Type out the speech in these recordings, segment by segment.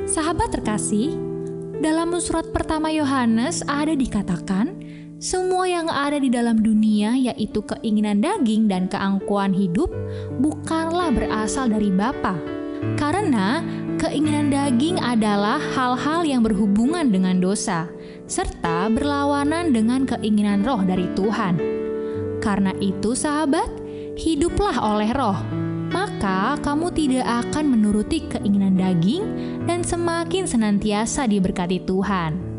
Sahabat terkasih, dalam surat pertama Yohanes ada dikatakan, semua yang ada di dalam dunia yaitu keinginan daging dan keangkuhan hidup bukanlah berasal dari Bapa. Karena keinginan daging adalah hal-hal yang berhubungan dengan dosa, serta berlawanan dengan keinginan roh dari Tuhan. Karena itu sahabat, hiduplah oleh roh. Maka kamu tidak akan menuruti keinginan daging dan semakin senantiasa diberkati Tuhan.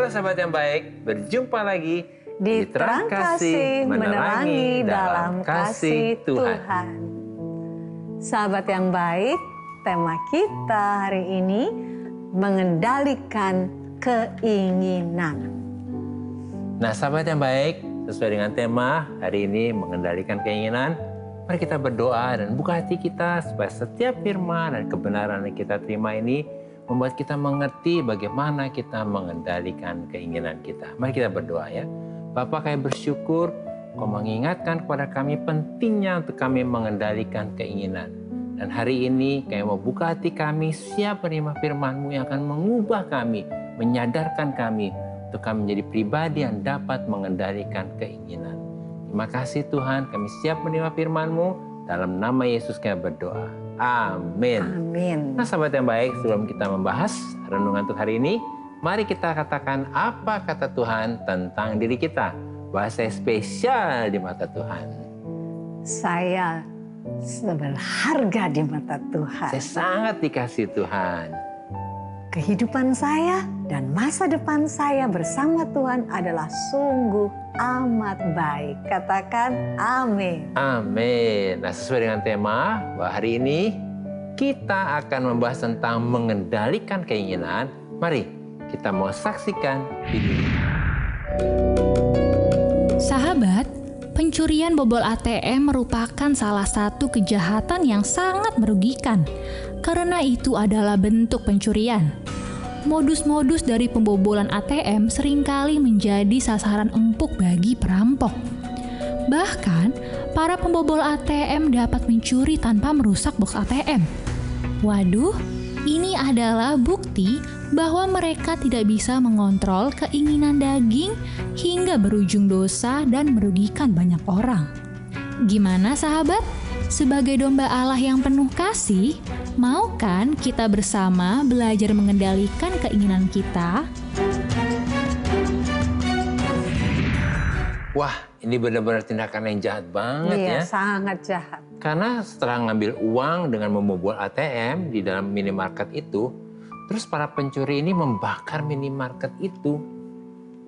Sahabat yang baik, berjumpa lagi di Terang Kasih Menerangi dalam Kasih Tuhan. Sahabat yang baik, tema kita hari ini mengendalikan keinginan. Nah sahabat yang baik, sesuai dengan tema hari ini mengendalikan keinginan, mari kita berdoa dan buka hati kita supaya setiap firman dan kebenaran yang kita terima ini membuat kita mengerti bagaimana kita mengendalikan keinginan kita. Mari kita berdoa ya. Bapa, kami bersyukur Kau mengingatkan kepada kami pentingnya untuk kami mengendalikan keinginan. Dan hari ini kami mau buka hati kami siap menerima firman-Mu yang akan mengubah kami, menyadarkan kami untuk kami menjadi pribadi yang dapat mengendalikan keinginan. Terima kasih Tuhan, kami siap menerima firman-Mu. Dalam nama Yesus kami berdoa. Amin. Amin. Nah sahabat yang baik, sebelum kita membahas renungan untuk hari ini, mari kita katakan apa kata Tuhan tentang diri kita. Bahasa spesial di mata Tuhan. Saya berharga di mata Tuhan. Saya sangat dikasihi Tuhan. Kehidupan saya dan masa depan saya bersama Tuhan adalah sungguh amat baik. Katakan amin. Amin. Nah sesuai dengan tema bahwa hari ini kita akan membahas tentang mengendalikan keinginan. Mari kita mau saksikan video. Sahabat, pencurian bobol ATM merupakan salah satu kejahatan yang sangat merugikan. Karena itu adalah bentuk pencurian. Modus-modus dari pembobolan ATM seringkali menjadi sasaran empuk bagi perampok. Bahkan, para pembobol ATM dapat mencuri tanpa merusak box ATM. Waduh, Ini adalah bukti bahwa mereka tidak bisa mengontrol keinginan daging hingga berujung dosa dan merugikan banyak orang. Gimana sahabat? Sebagai domba Allah yang penuh kasih, mau kan kita bersama belajar mengendalikan keinginan kita? Wah, ini benar-benar tindakan yang jahat banget Iya, ya. sangat jahat. Karena setelah ngambil uang dengan membobol ATM di dalam minimarket itu, terus para pencuri ini membakar minimarket itu.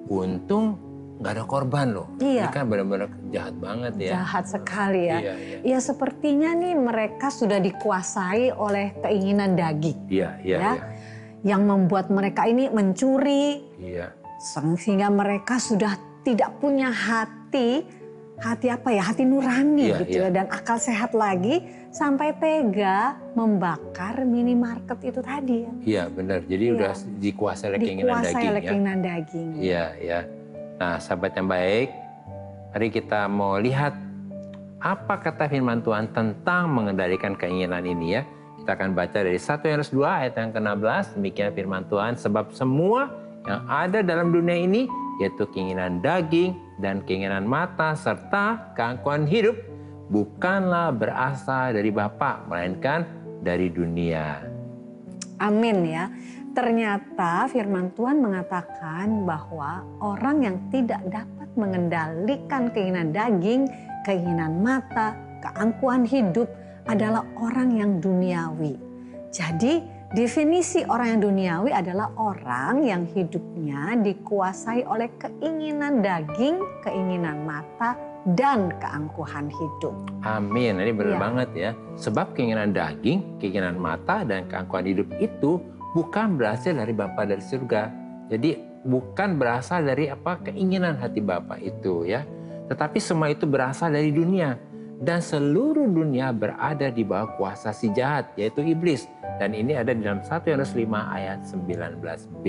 Untung nggak ada korban loh. Iya. Ini kan benar-benar jahat banget ya. Jahat sekali ya. Iya, iya. Ya sepertinya nih mereka sudah dikuasai oleh keinginan daging. Iya, iya, Ya. iya. Yang membuat mereka ini mencuri, Iya. sehingga mereka sudah tidak punya hati apa ya, hati nurani Iya, gitu iya. ya, dan akal sehat lagi sampai tega membakar minimarket itu tadi ya. Iya, benar. Jadi Iya. udah dikuasai oleh keinginan Dikuasai daging oleh ya. keinginan daging. Iya, ya. Nah, sahabat yang baik, mari kita mau lihat apa kata firman Tuhan tentang mengendalikan keinginan ini ya. Kita akan baca dari 1 Yohanes 2 ayat yang ke-16. Demikian firman Tuhan, sebab semua yang ada dalam dunia ini, yaitu keinginan daging dan keinginan mata serta keangkuhan hidup, bukanlah berasal dari Bapa, melainkan dari dunia. Amin ya. Ternyata firman Tuhan mengatakan bahwa orang yang tidak dapat mengendalikan keinginan daging, keinginan mata, keangkuhan hidup adalah orang yang duniawi. Jadi definisi orang yang duniawi adalah orang yang hidupnya dikuasai oleh keinginan daging, keinginan mata, dan keangkuhan hidup. Amin, ini benar Iya. banget ya. Sebab keinginan daging, keinginan mata, dan keangkuhan hidup itu bukan berasal dari Bapa dari surga. Jadi bukan berasal dari keinginan hati Bapa itu ya. Tetapi semua itu berasal dari dunia. Dan seluruh dunia berada di bawah kuasa si jahat, yaitu iblis. Dan ini ada di dalam 1 Yohanes 5 ayat 19b.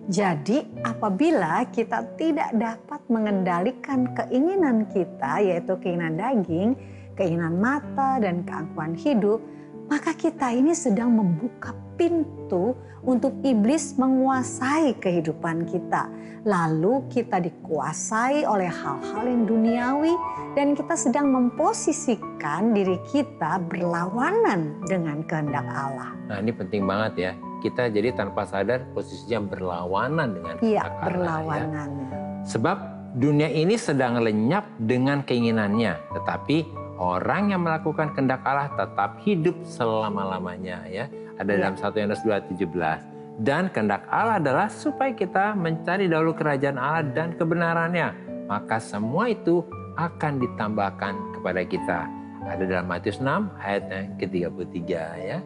Jadi apabila kita tidak dapat mengendalikan keinginan kita, yaitu keinginan daging, keinginan mata, dan keangkuhan hidup, maka kita ini sedang membuka pintu untuk iblis menguasai kehidupan kita. Lalu kita dikuasai oleh hal-hal yang duniawi dan kita sedang memposisikan diri kita berlawanan dengan kehendak Allah. Nah, ini penting banget ya. Kita jadi tanpa sadar posisinya berlawanan dengan Iya, kehendak Allah, ya. berlawanan. Sebab dunia ini sedang lenyap dengan keinginannya, tetapi orang yang melakukan kehendak Allah tetap hidup selama-lamanya ya. Ada dalam 1 Yohanes 2:17. Dan kehendak Allah adalah supaya kita mencari dahulu kerajaan Allah dan kebenarannya. Maka semua itu akan ditambahkan kepada kita. Ada dalam Matius 6 ayat yang ke-33 ya.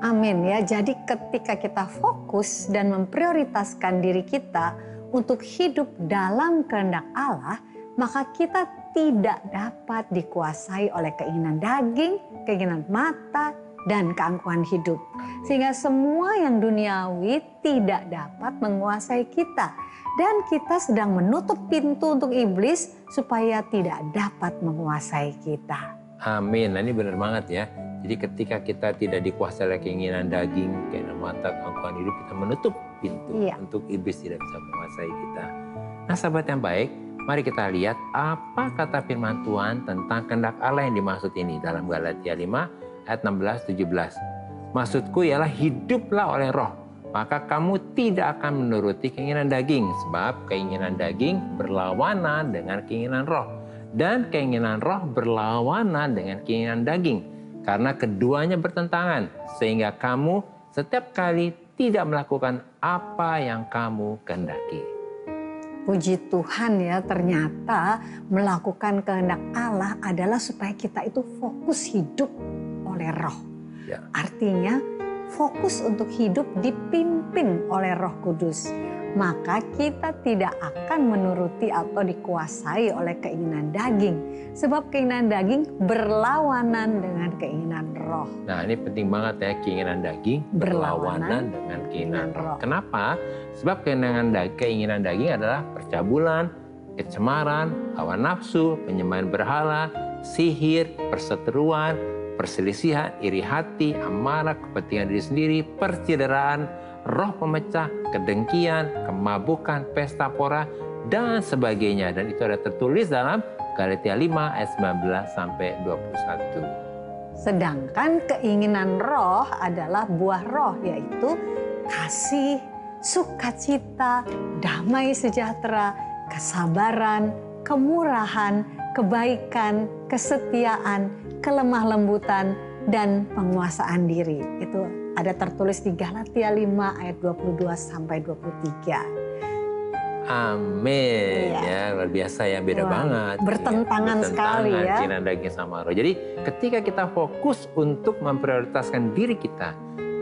Amin ya. Jadi ketika kita fokus dan memprioritaskan diri kita untuk hidup dalam kehendak Allah, maka kita tidak dapat dikuasai oleh keinginan daging, keinginan mata, dan keangkuhan hidup. Sehingga semua yang duniawi tidak dapat menguasai kita. Dan kita sedang menutup pintu untuk iblis supaya tidak dapat menguasai kita. Amin. Nah, ini benar banget ya. Jadi ketika kita tidak dikuasai oleh keinginan daging, keinginan mata, keangkuhan hidup, kita menutup pintu untuk iblis tidak bisa menguasai kita. Nah, sahabat yang baik, mari kita lihat apa kata firman Tuhan tentang kehendak Allah yang dimaksud ini dalam Galatia 5 ayat 16-17. Maksudku ialah hiduplah oleh roh, maka kamu tidak akan menuruti keinginan daging. Sebab keinginan daging berlawanan dengan keinginan roh. Dan keinginan roh berlawanan dengan keinginan daging. Karena keduanya bertentangan, sehingga kamu setiap kali tidak melakukan apa yang kamu kehendaki. Puji Tuhan ya, ternyata melakukan kehendak Allah adalah supaya kita itu fokus hidup oleh roh. Ya. Artinya fokus untuk hidup dipimpin oleh Roh Kudus. Maka kita tidak akan menuruti atau dikuasai oleh keinginan daging. Sebab keinginan daging berlawanan dengan keinginan roh. Nah, ini penting banget ya, keinginan daging berlawanan dengan keinginan roh. Kenapa? Sebab keinginan daging adalah percabulan, kecemaran, hawa nafsu, penyembahan berhala, sihir, perseteruan, perselisihan, iri hati, amarah, kepentingan diri sendiri, percideraan, roh pemecah, kedengkian, kemabukan, pesta pora, dan sebagainya. Dan itu ada tertulis dalam Galatia 5 ayat 19 sampai 21. Sedangkan keinginan roh adalah buah roh, yaitu kasih, sukacita, damai sejahtera, kesabaran, kemurahan, kebaikan, kesetiaan, kelemah lembutan, dan penguasaan diri. Itu ada tertulis di Galatia 5 ayat 22 sampai 23. Amin. Ya, luar biasa ya, beda banget. Bertentangan sekali ya. Keinginan daging sama roh. Jadi ketika kita fokus untuk memprioritaskan diri kita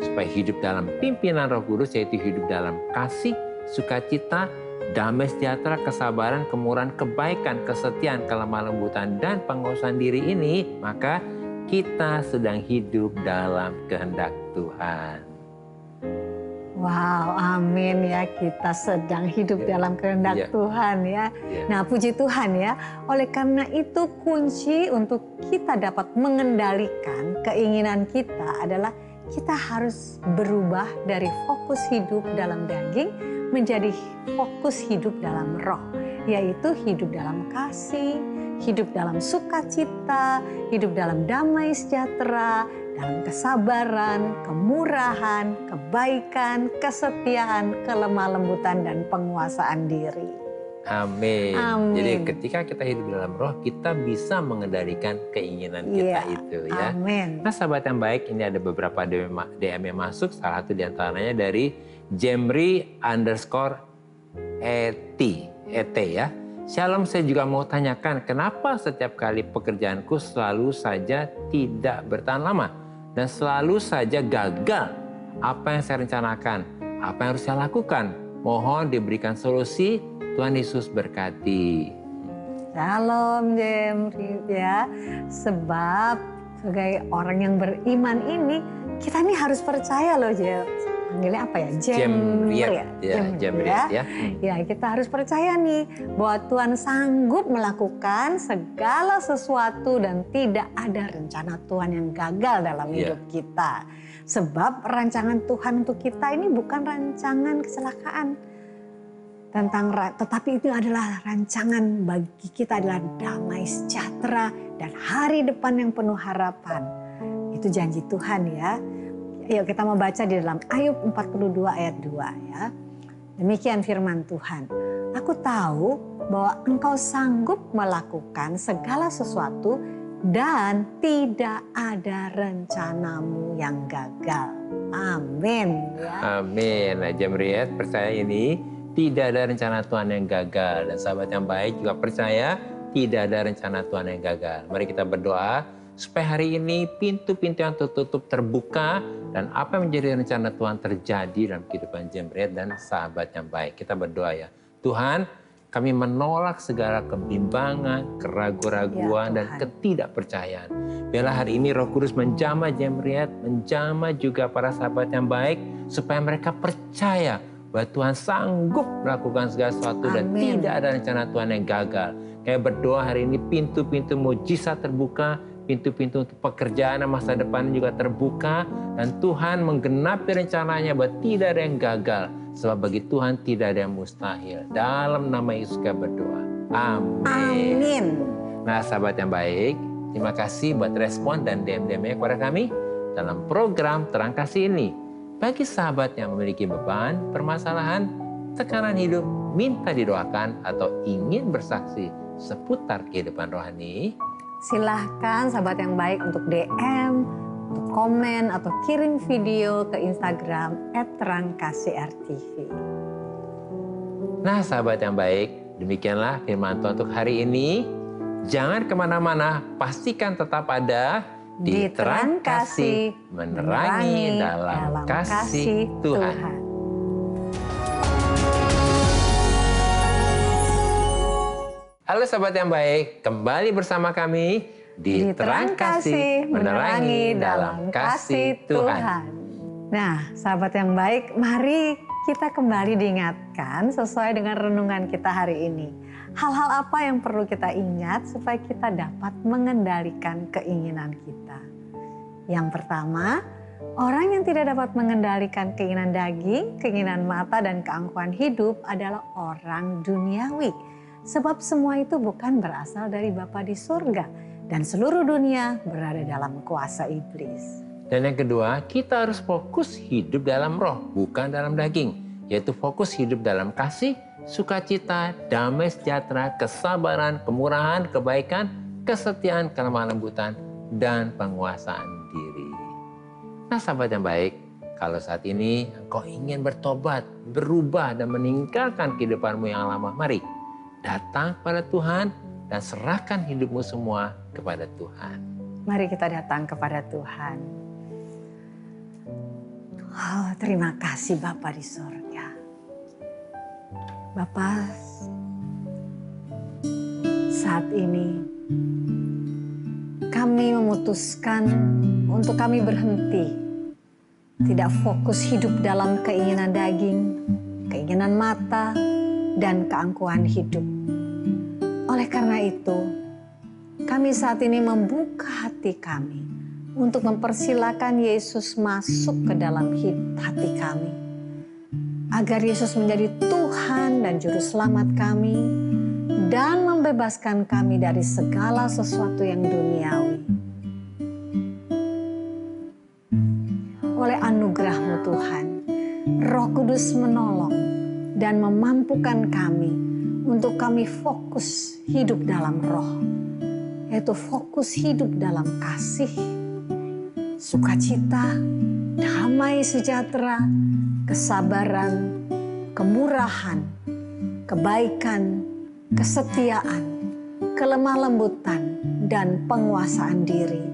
supaya hidup dalam pimpinan Roh Kudus, yaitu hidup dalam kasih, sukacita, damai sejahtera, kesabaran, kemurahan, kebaikan, kesetiaan, kelemah lembutan, dan penguasaan diri ini, maka kita sedang hidup dalam kehendak Tuhan. Wow, amin ya, kita sedang hidup dalam kehendak Tuhan ya. Nah, puji Tuhan ya. Oleh karena itu kunci untuk kita dapat mengendalikan keinginan kita adalah kita harus berubah dari fokus hidup dalam daging menjadi fokus hidup dalam roh, yaitu hidup dalam kasih, hidup dalam sukacita, hidup dalam damai sejahtera, dalam kesabaran, kemurahan, kebaikan, kesetiaan, kelemah lembutan, dan penguasaan diri. Amin. Amin. Jadi ketika kita hidup dalam roh, kita bisa mengendalikan keinginan kita itu ya. Amin. Nah sahabat yang baik, ini ada beberapa DM yang masuk. Salah satu diantaranya dari Jemri_ET ya. Shalom, saya juga mau tanyakan kenapa setiap kali pekerjaanku selalu saja tidak bertahan lama dan selalu saja gagal. Apa yang saya rencanakan? Apa yang harus saya lakukan? Mohon diberikan solusi. Tuhan Yesus berkati. Shalom Jemri ya. Sebab sebagai orang yang beriman ini, kita ini harus percaya loh Jemri. Panggilnya apa ya? Jemriat ya. Ya, kita harus percaya nih bahwa Tuhan sanggup melakukan segala sesuatu dan tidak ada rencana Tuhan yang gagal dalam hidup kita. Sebab rancangan Tuhan untuk kita ini bukan rancangan kecelakaan. Tetapi itu adalah rancangan bagi kita adalah damai sejahtera dan hari depan yang penuh harapan. Itu janji Tuhan ya. Yuk kita mau baca di dalam Ayub 42 ayat 2 ya. Demikian firman Tuhan. Aku tahu bahwa engkau sanggup melakukan segala sesuatu dan tidak ada rencanamu yang gagal. Amin. Ya. Amin. Nah, Jemriat percaya ini tidak ada rencana Tuhan yang gagal. Dan sahabat yang baik juga percaya tidak ada rencana Tuhan yang gagal. Mari kita berdoa supaya hari ini pintu-pintu yang tertutup terbuka dan apa yang menjadi rencana Tuhan terjadi dalam kehidupan Jemriat dan sahabat yang baik. Kita berdoa ya. Tuhan, kami menolak segala kebimbangan, keraguan-raguan, dan ketidakpercayaan. Biarlah hari ini Roh Kudus menjamah Jemriat, menjamah juga para sahabat yang baik, supaya mereka percaya bahwa Tuhan sanggup melakukan segala sesuatu dan tidak ada rencana Tuhan yang gagal. Kami berdoa hari ini pintu-pintu mujizat terbuka, pintu-pintu untuk pekerjaan dan masa depan juga terbuka, dan Tuhan menggenapi rencananya bahwa tidak ada yang gagal. Sebab bagi Tuhan tidak ada yang mustahil. Dalam nama Yesus kami berdoa. Amin. Amin. Nah sahabat yang baik, terima kasih buat respon dan DM-DM-nya kepada kami dalam program Terang Kasih ini. Bagi sahabat yang memiliki beban, permasalahan, tekanan hidup, minta didoakan atau ingin bersaksi seputar kehidupan rohani, silahkan sahabat yang baik untuk DM, untuk komen, atau kirim video ke Instagram @terangkasih_RTV. Nah sahabat yang baik, demikianlah firman Tuhan untuk hari ini. Jangan kemana-mana, pastikan tetap ada di Terang Kasih, menerangi dalam kasih Tuhan. Halo sahabat yang baik, kembali bersama kami di Terang Kasih, menerangi dalam kasih Tuhan. Nah sahabat yang baik, mari kita kembali diingatkan sesuai dengan renungan kita hari ini. Hal-hal apa yang perlu kita ingat supaya kita dapat mengendalikan keinginan kita. Yang pertama, orang yang tidak dapat mengendalikan keinginan daging, keinginan mata, dan keangkuhan hidup adalah orang duniawi. Sebab semua itu bukan berasal dari Bapa di surga, dan seluruh dunia berada dalam kuasa iblis. Dan yang kedua, kita harus fokus hidup dalam roh, bukan dalam daging. Yaitu fokus hidup dalam kasih, sukacita, damai sejahtera, kesabaran, kemurahan, kebaikan, kesetiaan, kelemah lembutan, dan penguasaan diri. Nah sahabat yang baik, kalau saat ini engkau ingin bertobat, berubah, dan meninggalkan kehidupanmu yang lama, mari datang kepada Tuhan dan serahkan hidupmu semua kepada Tuhan. Mari kita datang kepada Tuhan. Oh, terima kasih Bapa di surga. Bapa, saat ini kami memutuskan untuk kami berhenti. Tidak fokus hidup dalam keinginan daging, keinginan mata, dan keangkuhan hidup. Oleh karena itu, kami saat ini membuka hati kami untuk mempersilakan Yesus masuk ke dalam hati kami. Agar Yesus menjadi Tuhan dan Juru Selamat kami dan membebaskan kami dari segala sesuatu yang duniawi. Oleh anugerah-Mu Tuhan, Roh Kudus menolong dan memampukan kami untuk kami fokus hidup dalam roh, yaitu fokus hidup dalam kasih, sukacita, damai sejahtera, kesabaran, kemurahan, kebaikan, kesetiaan, kelemah lembutan, dan penguasaan diri.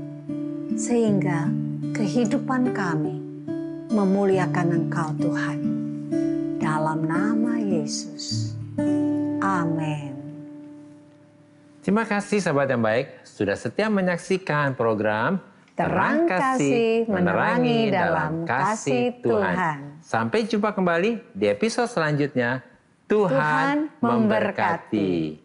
Sehingga kehidupan kami memuliakan Engkau Tuhan. Dalam nama Yesus. Amin. Terima kasih sahabat yang baik, sudah setia menyaksikan program Terang Kasih Menerangi dalam Kasih Tuhan. Sampai jumpa kembali di episode selanjutnya. Tuhan memberkati.